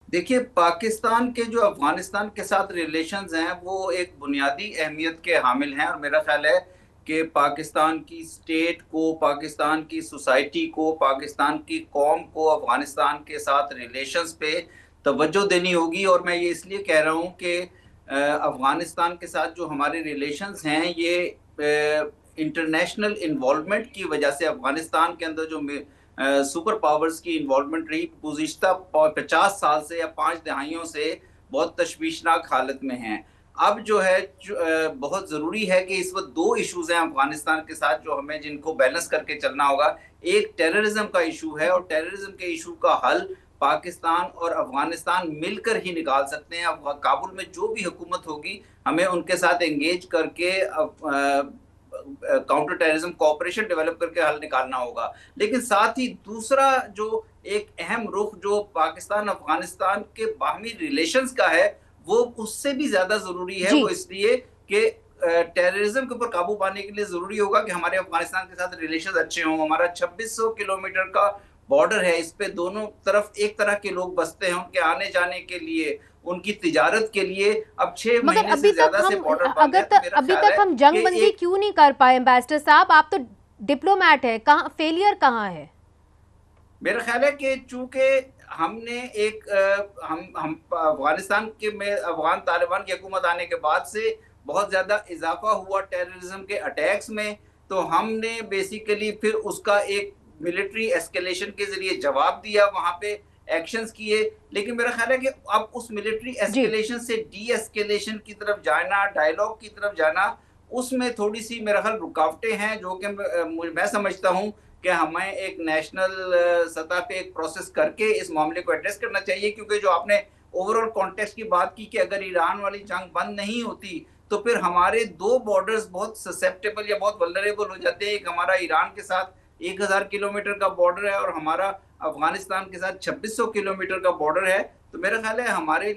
देखिए, पाकिस्तान के जो अफगानिस्तान के साथ रिलेशंस हैं वो एक बुनियादी अहमियत के हामिल हैं, और मेरा ख्याल है कि पाकिस्तान की स्टेट को, पाकिस्तान की सोसाइटी को, पाकिस्तान की कौम को अफगानिस्तान के साथ रिलेशंस पे तवज्जो देनी होगी। और मैं ये इसलिए कह रहा हूँ कि अफगानिस्तान के साथ जो हमारे रिलेशंस हैं ये इंटरनेशनल इन्वॉल्वमेंट की वजह से, अफगानिस्तान के अंदर जो सुपर पावर्स की इन्वॉल्वमेंट रही गुज़िश्ता 50 साल से या 5 दहाइयों से, बहुत तशवीशनाक हालत में हैं। अब जो है बहुत ज़रूरी है कि इस वक्त दो इश्यूज हैं अफगानिस्तान के साथ जो हमें जिनको बैलेंस करके चलना होगा। एक टेररिज्म का इशू है, और टेररिज्म के इशू का हल पाकिस्तान और अफगानिस्तान मिलकर ही निकाल सकते हैं। अब काबुल में जो भी हुकूमत होगी, हमें उनके साथ एंगेज करके काउंटर टेररिज्म कोऑपरेशन डेवलप करके हल निकालना होगा। लेकिन साथ ही दूसरा जो एक अहम रुख जो पाकिस्तान अफगानिस्तान के बाहमी रिलेशंस का है, वो उससे भी ज्यादा जरूरी है। जी। वो इसलिए कि टेररिज्म के ऊपर काबू पाने के लिए जरूरी होगा कि हमारे अफगानिस्तान के साथ रिलेशन अच्छे हों। हमारा 2600 किलोमीटर का बॉर्डर है, इस पे दोनों तरफ एक तरह के लोग बसते हैं। उनके आने जाने के लिए, उनकी तिजारत के लिए अब छह मगर महीने से ज्यादा से बॉर्डर बंद है। तो मेरा अभी ख्याल तक है हम कि जंगबंदी एक, क्यों नहीं कर पाए एम्बेसडर साहब? आप तो डिप्लोमैट है, कहाँ फेलियर कहाँ है? मेरा ख्याल है कि चूंकि हमने एक हम अफगानिस्तान के में अफगान तालिबान की हुकूमत आने के बाद से बहुत ज्यादा इजाफा हुआ टेररिज्म के अटैक्स में, तो हमने बेसिकली फिर उसका एक मिलिट्री एस्केलेशन के जरिए जवाब दिया, वहां पे एक्शंस किए। लेकिन मेरा ख्याल है कि अब उस मिलिट्री जी। एस्केलेशन से डी एस्केलेशन की तरफ जाना, डायलॉग की तरफ जाना, उसमें थोड़ी सी मेरा ख्याल रुकावटें हैं, जो कि मैं समझता हूं कि हमें एक नेशनल सतह पे एक प्रोसेस करके इस मामले को एड्रेस करना चाहिए। क्योंकि जो आपने ओवरऑल कॉन्टेक्स्ट की बात की कि अगर ईरान वाली जंग बंद नहीं होती तो फिर हमारे दो बॉर्डर्स बहुत ससेप्टेबल या बहुत वल्नरेबल हो जाते हैं। एक हमारा ईरान के साथ 1000 किलोमीटर का बॉर्डर है, और हमारा अफगानिस्तान के साथ 2600 किलोमीटर का बॉर्डर है। तो मेरा ख्याल है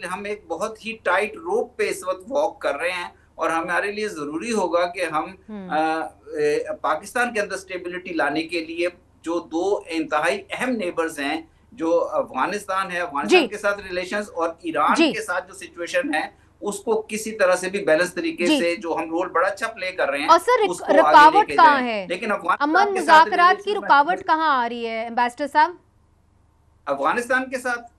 हम एक बहुत ही टाइट रोप पे इस वक्त वॉक कर रहे हैं, और हमारे लिए जरूरी होगा कि हम हम्म। पाकिस्तान के अंदर स्टेबिलिटी लाने के लिए जो दो इंतहाई अहम नेबर्स हैं, जो अफगानिस्तान है, जी। अफगानिस्तान के साथ रिलेशंस, और ईरान जी। के साथ जो सिचुएशन है, उसको किसी तरह से भी बैलेंस तरीके जी। से, जो हम रोल बड़ा अच्छा प्ले कर रहे और हैं, सर उसको आगे रुकावट लेके कहाँ जाएं। है? लेकिन अफगानिस्तान अमन के साथ मुज़ाकरात की रिलेशन में रुकावट कहाँ आ रही है एम्बेसडर साहब? अफगानिस्तान के साथ